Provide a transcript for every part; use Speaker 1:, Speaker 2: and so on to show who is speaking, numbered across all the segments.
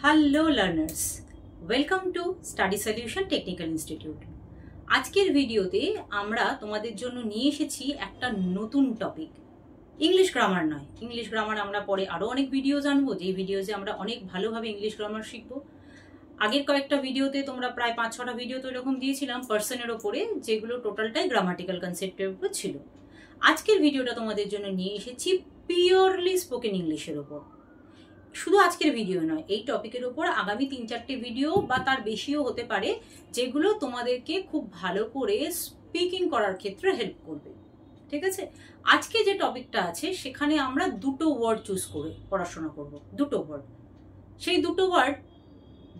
Speaker 1: Hello learners, welcome to study solution technical institute. আজকের ভিডিওতে আমরা তোমাদের জন্য নিয়ে এসেছি একটা নতুন টপিক। ইংলিশ গ্রামার নয়, ইংলিশ গ্রামার আমরা পরে আরও অনেক ভিডিও জানবো, যেই ভিডিওতে আমরা অনেক ভালোভাবে ইংলিশ গ্রামার শিখবো। আগের কয়েকটা ভিডিওতে তোমরা প্রায় 5-6টা ভিডিও তো এরকম দিয়েছিলাম পার্সনের ওপরে, যেগুলো টোটালটাই গ্রামাটিক্যাল কনসেপ্টের উপর ছিল। আজকের ভিডিওটা তোমাদের জন্য নিয়ে এসেছি পিওরলি স্পোকেন ইংলিশের ওপর। শুধু আজকের ভিডিও নয়, এই টপিকের উপর আগামী 3-4টে ভিডিও বা তার বেশিও হতে পারে, যেগুলো তোমাদেরকে খুব ভালো করে স্পিকিং করার ক্ষেত্রে হেল্প করবে। ঠিক আছে, আজকে যে টপিকটা আছে সেখানে আমরা দুটো ওয়ার্ড চুজ করে পড়াশোনা করব। দুটো ওয়ার্ড, সেই দুটো ওয়ার্ড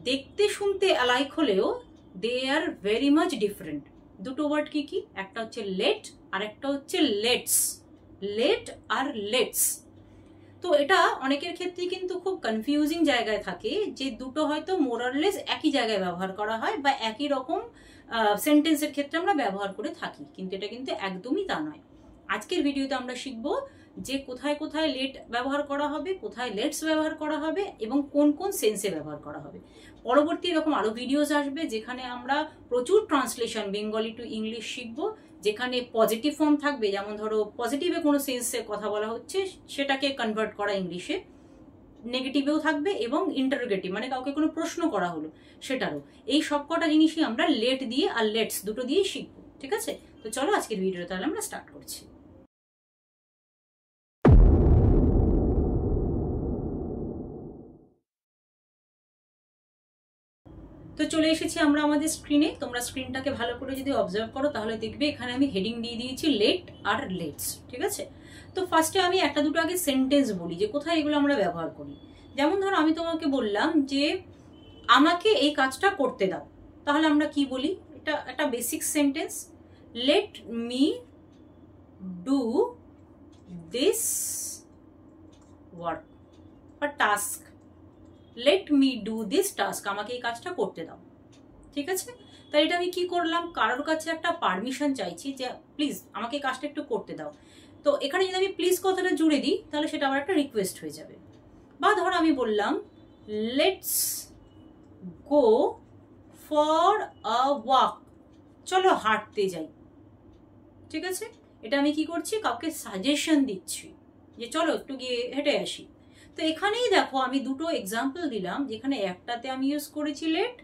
Speaker 1: দেখতে শুনতে অ্যালাইক হলেও দে আর ভেরি মাচ ডিফারেন্ট। দুটো ওয়ার্ড কি কি? একটা হচ্ছে লেট আর একটা হচ্ছে লেটস। লেট আর লেটস, তো এটা অনেকের ক্ষেত্রে কিন্তু খুব কনফিউজিং জায়গায় থাকে যে দুটো হয়তো মোরারলেস একই জায়গায় ব্যবহার করা হয় বা একই রকম সেন্টেন্সের ক্ষেত্রে আমরা ব্যবহার করে থাকি, কিন্তু এটা কিন্তু একদমই তা নয়। আজকের ভিডিওতে আমরা শিখব যে কোথায় কোথায় লেট ব্যবহার করা হবে, কোথায় লেটস ব্যবহার করা হবে এবং কোন কোন সেন্সে ব্যবহার করা হবে। পরবর্তী এরকম আরো ভিডিওস আসবে যেখানে আমরা প্রচুর ট্রান্সলেশন বেঙ্গলি টু ইংলিশ শিখবো, যেখানে পজিটিভ ফর্ম থাকবে, যেমন ধরো পজিটিভে কোনো সেন্সে কথা বলা হচ্ছে সেটাকে কনভার্ট করা ইংলিশে, নেগেটিভেও থাকবে এবং ইন্টারোগেটিভ মানে কাউকে কোনো প্রশ্ন করা হলো সেটারও। এই সব কটা জিনিসই আমরা লেট দিয়ে আর লেটস দুটো দিয়েই শিখবো। ঠিক আছে, তো চলো আজকের ভিডিওটা তাহলে আমরা স্টার্ট করছি। তো চলে এসেছি আমরা আমাদের স্ক্রিনে। তোমরা স্ক্রিনটাকে ভালো করে যদি অবজার্ভ করো তাহলে দেখবে এখানে আমি হেডিং দিয়ে দিয়েছি লেট আর লেটস। ঠিক আছে, তো ফার্স্টে আমি একটা দুটো আগে সেন্টেন্স বলি যে কোথায় এগুলো আমরা ব্যবহার করি। যেমন ধরো আমি তোমাকে বললাম যে আমাকে এই কাজটা করতে দাও, তাহলে আমরা কি বলি? এটা একটা basic sentence, let me do this work বা task. Let me do this task, আমাকে এই কাজটা করতে দাও। ঠিক আছে, তাই এটা আমি কি করলাম? কারোর কাছে একটা পারমিশন চাইছি যে প্লিজ আমাকে এই কাজটা একটু করতে দাও। তো এখানে যদি আমি প্লিজ কথাটা জুড়ে দিই তাহলে সেটা আবার একটা রিকোয়েস্ট হয়ে যাবে। বা ধরো আমি বললাম let's go for a walk, চলো হাঁটতে যাই। ঠিক আছে, এটা আমি কি করছি? কাউকে সাজেশন দিচ্ছি যে চলো একটু গিয়ে হেঁটে আসি। তো এখানেই দেখো আমি দুটো এক্সাম্পল দিলাম, যেখানে একটাতে আমি ইউজ করেছি লেট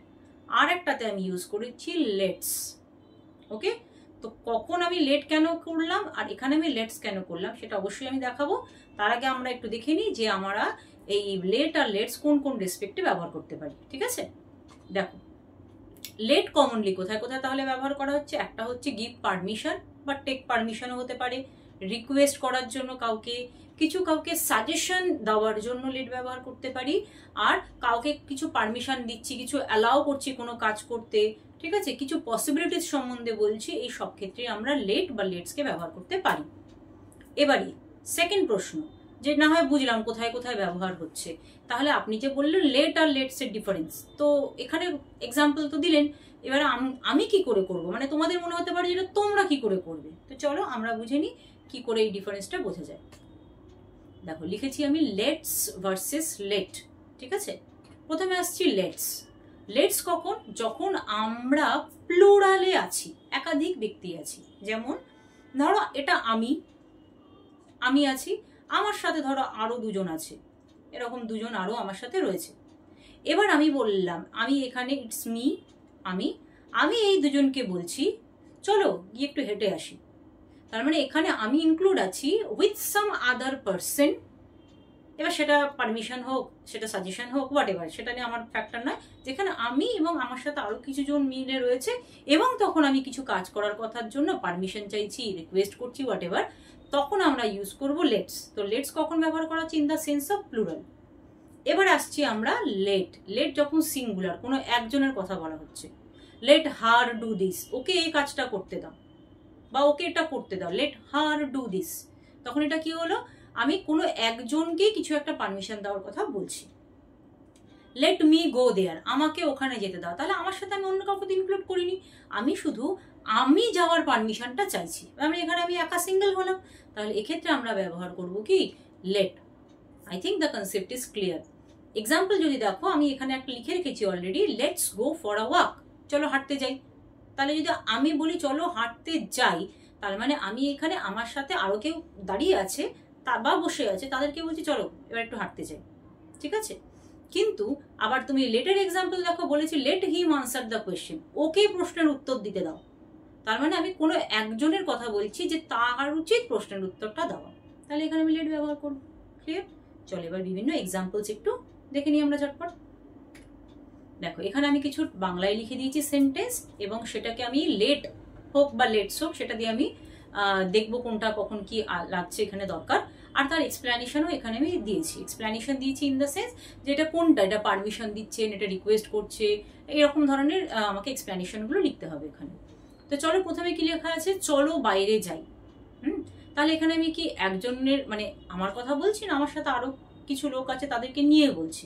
Speaker 1: আর একটাতে আমি ইউজ করেছি লেটস। ওকে, তো কখন আমি লেট কেন করলাম আর এখানে আমি লেটস কেন করলাম সেটা অবশ্যই আমি দেখাবো। তার আগে আমরা একটু দেখে নিই যে আমরা এই লেট আর লেটস কোন কোন রেসপেক্টে ব্যবহার করতে পারি। ঠিক আছে, দেখো লেট কমনলি কোথায় কোথায় তাহলে ব্যবহার করা হচ্ছে? একটা হচ্ছে গিভ পারমিশন বা টেক পারমিশনও হতে পারে, রিকোয়েস্ট করার জন্য কাউকে, কাউকে সাজেশন দেওয়ার জন্য লেট ব্যবহার করতে পারি, আর কাউকে কিছু পারমিশন দিচ্ছি, কিছু অ্যালাউ করছি কোনো কাজ করতে। ঠিক আছে, কিছু পসিবিলিটিস সম্বন্ধে বলছি, এই সব ক্ষেত্রে আমরা লেট বা লেটসকে ব্যবহার করতে পারি। এবারে সেকেন্ড প্রশ্ন, যে না হয় বুঝলাম কোথায় কোথায় ব্যবহার হচ্ছে, তাহলে আপনি যে বললেন লেট আর লেটস এর ডিফারেন্স, তো এখানে এক্সাম্পল তো দিলেন, এবারে আমি কি করে করব? মানে তোমাদের মনে হতে পারে যেটা তোমরা কি করে করবে। তো চলো আমরা বুঝে নিই কি করে এই ডিফারেন্সটা বোঝা যায়। দেখো লিখেছি আমি লেটস ভার্সেস লেট। ঠিক আছে, প্রথমে আসছি লেটস। লেটস কখন? যখন আমরা প্লুরালে আছি, একাধিক ব্যক্তি আছি। যেমন ধরো এটা আমি আছি, আমার সাথে ধরো আরো দুজন আছে, এরকম দুজন আরো আমার সাথে রয়েছে। এবার আমি বললাম, আমি এখানে ইটস মি, আমি এই দুজনকে বলছি চলো গিয়ে একটু হেঁটে আসি। তার মানে এখানে আমি ইনক্লুড আছি উইথ সাম আদার পারসন। এবার সেটা পারমিশন হোক, সেটা সাজেশন হোক, হোয়াট এভার, সেটা নিয়ে আমার ফ্যাক্টর নয়। যেখানে আমি এবং আমার সাথে আরো কিছু জন মিলে রয়েছে এবং তখন আমি কিছু কাজ করার কথার জন্য পারমিশন চাইছি, রিকোয়েস্ট করছি, হোয়াট এভার, তখন আমরা ইউজ করব লেটস। তো লেটস কখন ব্যবহার করা হচ্ছে? In the sense of plural. এবার আসছি আমরা লেট যখন সিঙ্গুলার, কোনো একজনের কথা বলা হচ্ছে, লেট হার ডু দিস, ওকে এই কাজটা করতে দাও বা ওকে এটা করতে দাও, লেট হার ডু দিস। তখন এটা কি হলো? আমি কোনো একজনকে কিছু একটা পারমিশন দেওয়ার কথা বলছি। লেট মি গো দেয়ার, আমাকে ওখানে যেতে দাও, তাহলে আমার সাথে আমি অন্য কাউকে ইনক্লুড করিনি, আমি শুধু আমি যাওয়ার পারমিশনটা চাইছি। আমি এখানে আমি একা সিঙ্গেল হলাম, তাহলে এক্ষেত্রে আমরা ব্যবহার করব কি? Late. I think the concept is clear. Example যদি দেখো, আমি এখানে একটা লিখে রেখেছি already, let's go for a walk, চলো হাঁটতে যাই। তাহলে যদি আমি বলি চলো হাঁটতে যাই, তার মানে আমি এখানে আমার সাথে আরো কেউ দাঁড়িয়ে আছে বা বসে আছে, তাদেরকে বলছি চলো এবার একটু হাঁটতে যাই, ঠিক আছে। কিন্তু আবার তুমি লেটের এক্সাম্পল দেখো, বলেছি let him answer the question, ওকে প্রশ্নের উত্তর দিতে দাও। তার মানে আমি কোনো একজনের কথা বলছি যে তার উচিত প্রশ্নের উত্তরটা দেওয়া, তাহলে এখানে আমি লেট ব্যবহার করবো। ক্লিয়ার? চলো এবার বিভিন্ন এক্সাম্পলস একটু দেখে নিই আমরা ঝটপট। দেখো এখানে আমি কিছু বাংলায় লিখে দিয়েছি সেন্টেন্স, এবং সেটাকে আমি লেট হোক বা লেটস হোক সেটা দিয়ে আমি দেখবো কোনটা কখন কি লাগছে এখানে দরকার। আর তার এক্সপ্লেনেশনও এখানে আমি দিয়েছি, এক্সপ্লেনেশন দিয়েছি ইন দ্য সেন্স যে এটা কোনটা, এটা পারমিশন দিচ্ছেন, এটা রিকোয়েস্ট করছে, এরকম ধরনের আমাকে এক্সপ্লেনেশনগুলো লিখতে হবে এখানে। তো চলো প্রথমে কি লেখা আছে, চলো বাইরে যাই। তাহলে এখানে আমি কি একজনের মানে আমার কথা বলছি না, আমার সাথে আরো কিছু লোক আছে তাদেরকে নিয়ে বলছি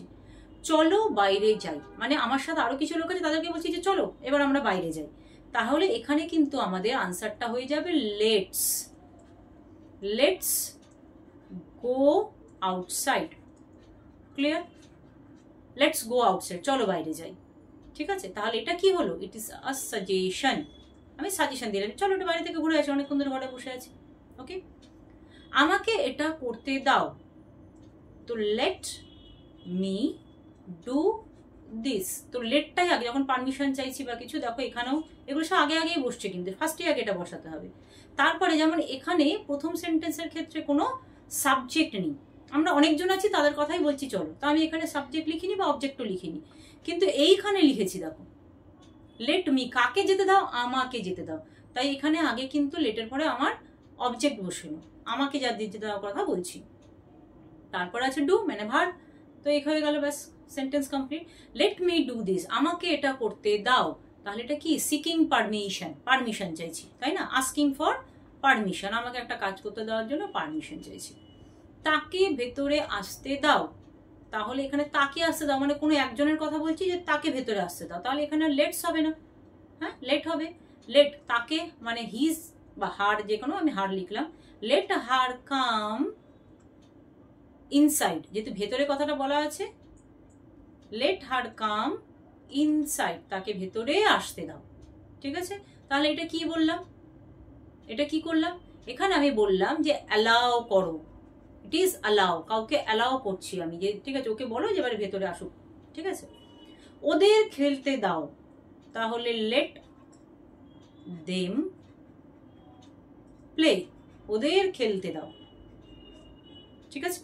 Speaker 1: চলো বাইরে যাই, মানে আমার সাথে আরো কিছু লোক আছে তাদেরকে বলছি যে চলো এবার আমরা বাইরে যাই। তাহলে এখানে কিন্তু আমাদের আনসারটা হয়ে যাবে let's, let's go outside. Clear? Let's go outside, চলো বাইরে যাই, ঠিক আছে। তাহলে এটা কি হলো, ইট ইজ আ সাজেশন, আমি সাজেশন দিলাম চলো একটু বাইরে থেকে ঘুরে আসি, অনেকক্ষণ ধরে ঘরে বসে আছি। ওকে, আমাকে এটা করতে দাও, তো লেট মি ডু দিস। তো লেটটাই আগে, যখন পারমিশন চাইছি বা কিছু, দেখো এখানেও এগুলো সব আগে আগেই বসছে, কিন্তু ফার্স্টে আগে এটা বসাতে হবে। তারপরে যেমন এখানে প্রথম সেন্টেন্সের ক্ষেত্রে কোনো সাবজেক্ট নেই, আমরা অনেকজন আছি তাদের কথাই বলছি চলো, তো আমি এখানে সাবজেক্ট লিখিনি বা অবজেক্টও লিখিনি, কিন্তু এইখানে লিখেছি দেখো লেট মি, কাকে যেতে দাও, আমাকে যেতে দাও। তাই এখানে আগে কিন্তু লেটের পরে আমার অবজেক্ট বসেনি, আমাকে যা দিতে দেওয়ার কথা বলছি। তারপর আছে ডু মানে ভার্ব, তো এই হয়ে গেল, ব্যাস sentence complete. Late me do this, আমাকে এটা করতে দাও, তাহলে এটা কি সিকিং পারমিশন, পারমিশন চাইছি, তাই না, আস্কিং ফর পারমিশন, আমাকে একটা কাজ করতে দেওয়ার জন্য পারমিশন চাইছি। তাকে ভেতরে আসতে দাও, তাহলে এখানে তাকে আসতে দাও মানে কোনো একজনের কথা বলছি যে তাকে ভেতরে আসতে দাও, তাহলে এখানে লেটস হবে না, হ্যাঁ লেট হবে। লেট তাকে মানে হিজ বা হার, যে কোনো, আমি হার লিখলাম, লেট হার কাম ইনসাইড, যেহেতু ভেতরে কথাটা বলা আছে, লেট হার কাম ইনসাইড, তাকে ভেতরে আসতে দাও, ঠিক আছে। তাহলে এটা কি বললাম, এটা কি করলাম, এখানে আমি বললাম যে অ্যালাউ করো, ইট ইজ অ্যালাউ, কাউকে অ্যালাউ করছি আমি, যে ঠিক আছে ওকে বলো যে এবারে ভেতরে আসুক, ঠিক আছে। ওদের খেলতে দাও, তাহলে লেট দেম প্লে, ওদের খেলতে দাও, ঠিক আছে।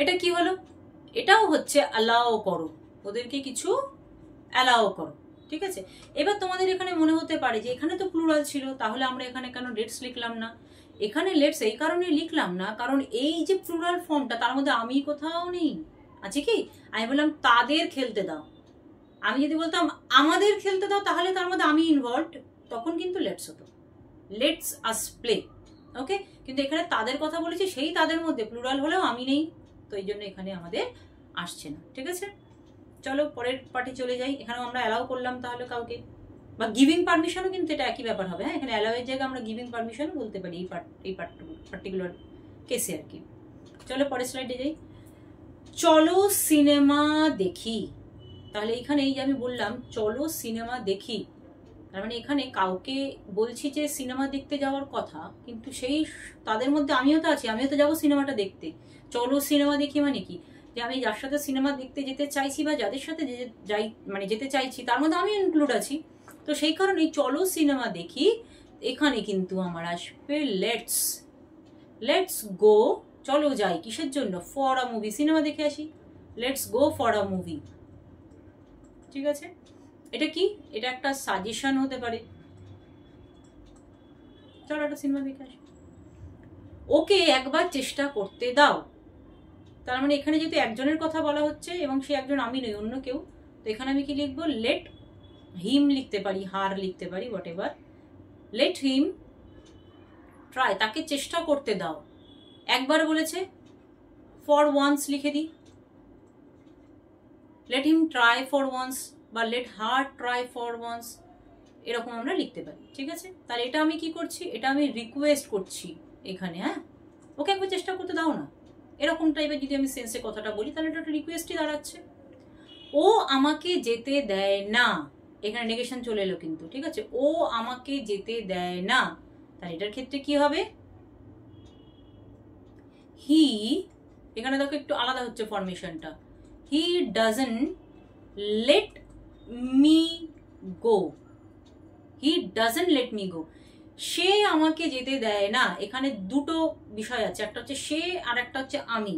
Speaker 1: এটা কি হলো, এটাও হচ্ছে অ্যালাউ করো, ওদেরকে কিছু অ্যালাউ করো, ঠিক আছে। এবার তোমাদের এখানে মনে হতে পারে যে এখানে তো প্লুরাল ছিল, তাহলে আমরা এখানে কেন লেটস লিখলাম না। এখানে লেটস এই কারণে লিখলাম না, কারণ এই যে প্লুরাল ফর্মটা তার মধ্যে আমি কোথাও নেই, আছে কি, আমি বললাম তাদের খেলতে দাও, আমি যদি বলতাম আমাদের খেলতে দাও তাহলে তার মধ্যে আমি ইনভলভড, তখন কিন্তু লেটস হতো, লেটস আস প্লে। ওকে, কিন্তু এখানে তাদের কথা বলেছি, সেই তাদের মধ্যে প্লুরাল হলেও আমি নেই, তো এই জন্য এখানে আমাদের আসছে না, ঠিক আছে। চলো পরের পার্টে চলে যাই। এখানেও আমরা অ্যালাউ করলাম তাহলে কাউকে, বা গিভিং পারমিশনও কিন্তু এটা একই ব্যাপার হবে, হ্যাঁ, এখানে অ্যালাউ এর জায়গায় আমরা গিভিং পারমিশনও বলতে পারি এই পার্টিকুলার কেসে আর কি। চলো পরের স্লাইডে যাই, চলো সিনেমা দেখি। তাহলে এখানে এই যে আমি বললাম চলো সিনেমা দেখি, তার মানে এখানে কাউকে বলছি যে সিনেমা দেখতে যাওয়ার কথা, কিন্তু সেই তাদের মধ্যে আমিও তো আছি, আমিও তো যাবো সিনেমাটা দেখতে। চলো সিনেমা দেখি মানে কি, যে আমি যার সাথে সিনেমা দেখতে যেতে চাইছি বা যাদের সাথে যাই মানে যেতে চাইছি তার মধ্যে আমিও ইনক্লুড আছি, তো সেই কারণেই চলো সিনেমা দেখি এখানে কিন্তু আমার আসবে লেটস, লেটস গো, চলো যাই কিসের জন্য, ফর আ মুভি, সিনেমা দেখে আসি, let's go for a movie, ঠিক আছে। এটা কি, এটা একটা সাজেশন হতে পারে, চলো একটা সিনেমা দেখে আসি। ওকে একবার চেষ্টা করতে দাও, তার মানে এখানে যেহেতু একজনের কথা বলা হচ্ছে এবং সে একজন আমি নই, অন্য কেউ, তো এখানে আমি কি লিখবো, লেট হিম লিখতে পারি, হার লিখতে পারি, what ever, late him try, তাকে চেষ্টা করতে দাও, একবার বলেছে ফর ওয়ান্স লিখে দিই, let him try for once বা let her try for once, এরকম আমরা লিখতে পারি, ঠিক আছে। তাহলে এটা আমি কি করছি, এটা আমি রিকোয়েস্ট করছি, এখানে, হ্যাঁ ওকে একবার চেষ্টা করতে দাও না। এরকম টাইপের যদি আমি সেন্সে কথাটা বলি তাহলে এটা একটা রিকোয়েস্টই দাঁড়াচ্ছে। ও আমাকে যেতে দেয় না, এখানে নেগেশন চলে এলো কিন্তু, ঠিক আছে? ও আমাকে যেতে দেয় না, তাহলে এটার ক্ষেত্রে কি হবে? হি, এখানে দেখো একটু আলাদা হচ্ছে ফরমেশনটা, he doesn't let me go, he doesn't let me go. সে আমাকে যেতে দেয় না, এখানে দুটো বিষয় আছে, একটা হচ্ছে সে আর একটা হচ্ছে আমি,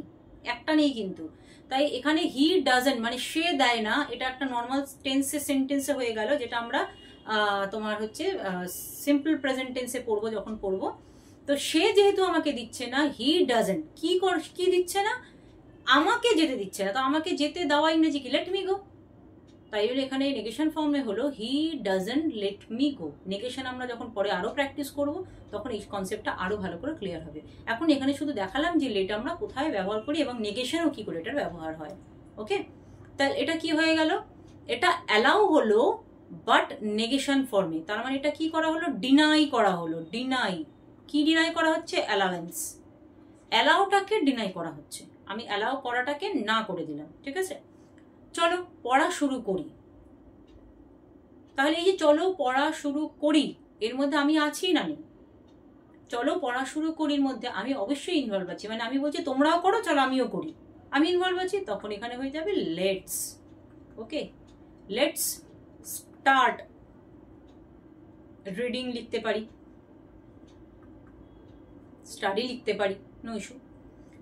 Speaker 1: একটা নেই কিন্তু। তাই এখানে হি ডাজন্ট মানে সে দেয় না, এটা একটা নর্মাল টেন্সে সেন্টেন্সে হয়ে গেল, যেটা আমরা তোমার হচ্ছে সিম্পল প্রেজেন্ট টেন্সে পড়বো যখন পড়বো। তো সে যেহেতু আমাকে দিচ্ছে না, হি ডাজন্ট কি দিচ্ছে না? আমাকে যেতে দিচ্ছে না। তো আমাকে যেতে দেওয়া ইংরেজি কি? লেট মি গো। তাই হলে এখানে নেগেশন ফর্মে হলো হি doesn't let me go. Negation আমরা যখন পরে আরো প্র্যাকটিস করব তখন এই কনসেপ্টটা আরো ভালো করে ক্লিয়ার হবে। এখন এখানে শুধু দেখালাম যে লেট আমরা কোথায় ব্যবহার করি এবং নেগেশনও কি করে এটার ব্যবহার হয়। ওকে, তাহলে এটা কি হয়ে গেল? এটা অ্যালাউ হলো বাট নেগেশন ফর্মে। তার মানে এটা কি করা হলো? ডিনাই করা হলো। ডিনাই, কি ডিনাই করা হচ্ছে? অ্যালাওয়েন্স। অ্যালাউটাকে ডিনাই করা হচ্ছে, আমি অ্যালাউ করাটাকে না করে দিলাম, ঠিক আছে? চলো পড়া শুরু করি। তাহলে এই যে চলো পড়া শুরু করি, এর মধ্যে আমি আছি না নেই? চলো পড়া শুরু করির মধ্যে আমি অবশ্যই ইনভলভ আছি, মানে আমি বলছি তোমরাও করো, চলো আমিও করি, আমি ইনভলভ আছি। তখন এখানে হয়ে যাবে let's. Okay, let's start reading লিখতে পারি, স্টাডি লিখতে পারি, নো ইস্যু।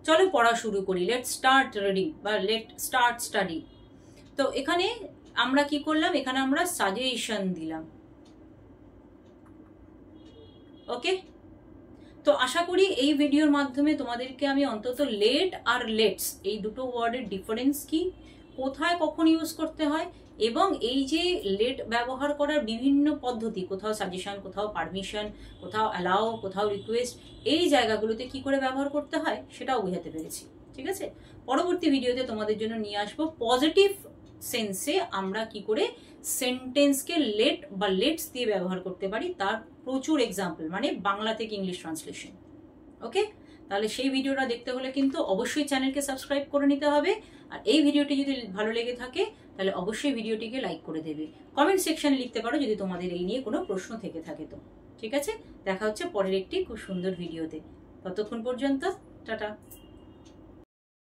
Speaker 1: চলো পড়া শুরু করি, লেট স্টার্ট রিডিং বা লেট স্টার্ট স্টাডি। তো এখানে আমরা কি করলাম? এখানে আমরা সাজেশন দিলাম। ওকে, তো আশা করি এই ভিডিওর মাধ্যমে তোমাদেরকে আমি অন্তত লেট আর লেটস এই দুটো ওয়ার্ডের ডিফারেন্স কি, কোথায় কখন ইউজ করতে হয়, এবং এই যে লেট ব্যবহার করার বিভিন্ন পদ্ধতি, কোথাও সাজেশন, কোথাও পারমিশন, কোথাও অ্যালাউ, কোথাও রিকোয়েস্ট, এই জায়গাগুলোতে কি করে ব্যবহার করতে হয় সেটাও বোঝাতে পেরেছি। ঠিক আছে, পরবর্তী ভিডিওতে তোমাদের জন্য নিয়ে আসবো পজিটিভ সেন্সে আমরা কি করে সেন্টেন্সকে লেট বা লেটস দিয়ে ব্যবহার করতে পারি, তার প্রচুর এক্সাম্পল, মানে বাংলা থেকে ইংলিশ ট্রান্সলেশন। ওকে, তাহলে সেই ভিডিওটা দেখতে হলে কিন্তু অবশ্যই চ্যানেলকে সাবস্ক্রাইব করে নিতে হবে। আর এই ভিডিওটি যদি ভালো লেগে থাকে তাহলে অবশ্যই ভিডিওটিকে লাইক করে দেবে। কমেন্ট সেকশনে লিখতে পারো যদি তোমাদের এই নিয়ে কোনো প্রশ্ন থেকে থাকে তো। ঠিক আছে, দেখা হচ্ছে পরের একটি খুব সুন্দর ভিডিওতে। ততক্ষণ পর্যন্ত টাটা।